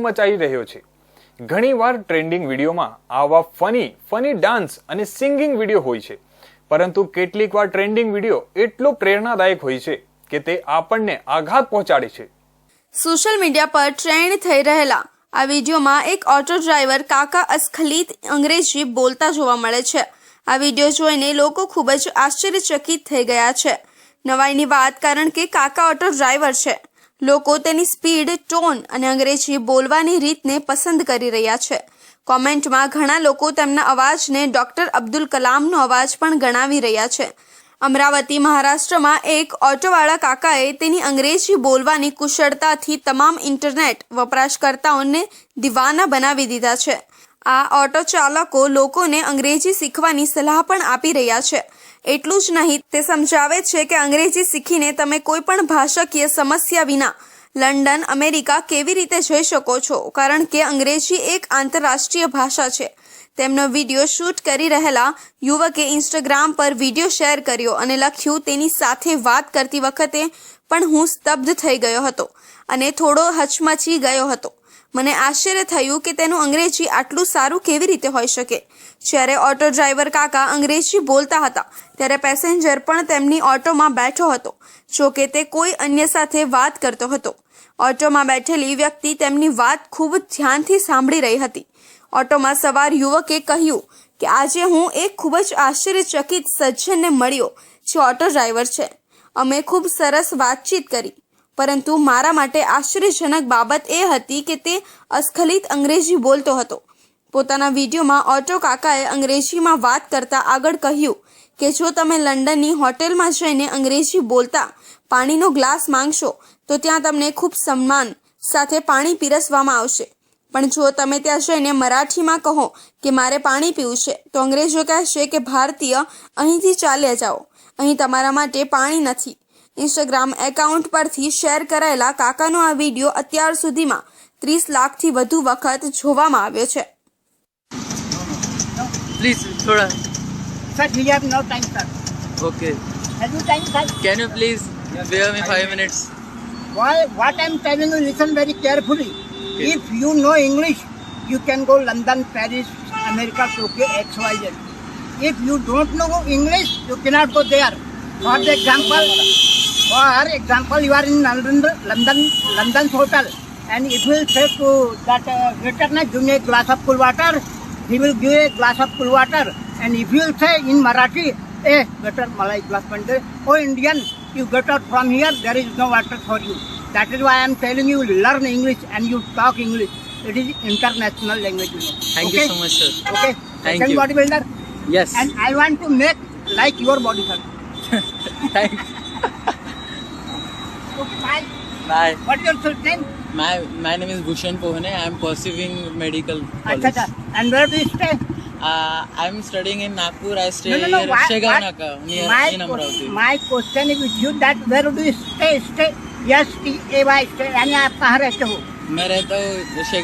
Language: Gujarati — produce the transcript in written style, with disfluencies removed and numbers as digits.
મચાવી રહ્યો છે। ઘણીવાર ટ્રેન્ડિંગ વિડીયોમાં આવા ફની ડાન્સ અને સિંગિંગ વિડીયો હોય છે, પરંતુ કેટલીકવાર ટ્રેન્ડિંગ વિડીયો એટલો પ્રેરણાદાયક હોય છે કે તે આપણને આઘાત પહોંચાડે છે। સોશિયલ મીડિયા પર ટ્રેન્ડ થઈ રહેલા આ વિડીયોમાં એક ઓટો ડ્રાઈવર કાકા અસ્ખલિત અંગ્રેજી બોલતા જોવા મળે છે। આ વિડીયો જોઈને લોકો ખૂબ જ આશ્ચર્યચકિત થઈ ગયા છે। નવાઈની વાત કારણ કે કાકા ઓટો ડ્રાઈવર છે। લોકો તેની સ્પીડ, ટોન અને અંગ્રેજી બોલવાની રીતને પસંદ કરી રહ્યા છે। કોમેન્ટમાં ઘણા લોકો તેમના અવાજને ડોક્ટર અબ્દુલ કલામનો અવાજ પણ ગણાવી રહ્યા છે। અમરાવતી, મહારાષ્ટ્રમાં એક ઓટોવાળા કાકાએ તેની અંગ્રેજી બોલવાની કુશળતાથી તમામ ઇન્ટરનેટ વપરાશકર્તાઓને દીવાના બનાવી દીધા છે। આ ઓટો ચાલકો લોકોને અંગ્રેજી શીખવાની સલાહ પણ આપી રહ્યા છે। એટલું જ નહીં, તે સમજાવે છે કે અંગ્રેજી શીખીને તમે કોઈ પણ ભાષાકીય સમસ્યા વિના લંડન, અમેરિકા કેવી રીતે જઈ શકો છો, કારણ કે અંગ્રેજી એક આંતરરાષ્ટ્રીય ભાષા છે। તેમનો વિડીયો શૂટ કરી રહેલા યુવકે ઇન્સ્ટાગ્રામ પર વિડીયો શેર કર્યો અને લખ્યું, તેની સાથે વાત કરતી વખતે પણ હું સ્તબ્ધ થઈ ગયો હતો અને થોડો હચમચી ગયો હતો। મને આશ્ચર્ય થયું કે તેનું અંગ્રેજી આટલું સારું કેવી રીતે હોઈ શકે। જ્યારે ઓટો ડ્રાઈવર કાકા અંગ્રેજી બોલતા હતા ત્યારે પેસેન્જર પણ તેમની ઓટોમાં બેઠો હતો, જોકે તે કોઈ અન્ય સાથે વાત કરતો હતો। ઓટોમાં બેઠેલી વ્યક્તિ તેમની વાત ખૂબ ધ્યાનથી સાંભળી રહી હતી। ઓટોમાં સવાર યુવકે કહ્યું કે આજે હું એક ખૂબ જ આશ્ચર્યચકિત સજ્જનને મળ્યો જે ઓટો ડ્રાઈવર છે। અમે ખૂબ સરસ વાતચીત કરી, પરંતુ મારા માટે આશ્ચર્યજનક બાબત એ હતી કે તે અસ્ખલિત અંગ્રેજી બોલતો હતો। પોતાના વિડીયોમાં ઓટો કાકાએ અંગ્રેજીમાં વાત કરતા આગળ કહ્યું કે જો તમે લંડનની હોટેલમાં જઈને અંગ્રેજી બોલતા પાણીનો ગ્લાસ માંગશો તો ત્યાં તમને ખૂબ સન્માન સાથે પાણી પીરસવામાં આવશે, પણ જો તમે ત્યાં જઈને મરાઠીમાં કહો કે મારે પાણી પીવું છે તો અંગ્રેજો કહેશે કે ભારતીય, અહીંથી ચાલ્યા જાઓ, અહીં તમારા માટે પાણી નથી। ઇન્સ્ટાગ્રામ એકાઉન્ટ પરથી શેર કરાયેલા કાકાનો આ વિડીયો અત્યાર સુધીમાં 30 લાખથી વધુ વખત જોવામાં આવ્યો છે। Please, thoda. Sir, we have no time, sir. Okay. Have you time, sir? Can you please bear me 5 minutes? Why? What I'm telling you, listen very carefully. Okay. If you know English, you can go London, Paris, America, Tokyo, XYZ. If you don't know English, you cannot go there. For example, you are in London's hotel, and if you say to that waiter, give me a glass of cool water, he will give a glass of cool water. And if you will say in Marathi, hey, waiter, malai glass pande, oh Indian, you get out from here, there is no water for you. That is why I am telling you, learn English and you talk English. It is international language, you know. Thank you so much, sir. Okay. Thank Second you. bodybuilder. Yes. And I want to make like your body, sir. Thanks. Okay, bye. Bye. What is your full name? My name is Bhushan Pohane. I am pursuing medical college. Achha. And where do you stay? I am studying in Nagpur. I stay No. here Shegaon Naka, near in Amravati. My question is with you that where do you stay? Stay. Yes, stay. यानी आप कहाँ रहते हो? मैं रहता हूँ शेगान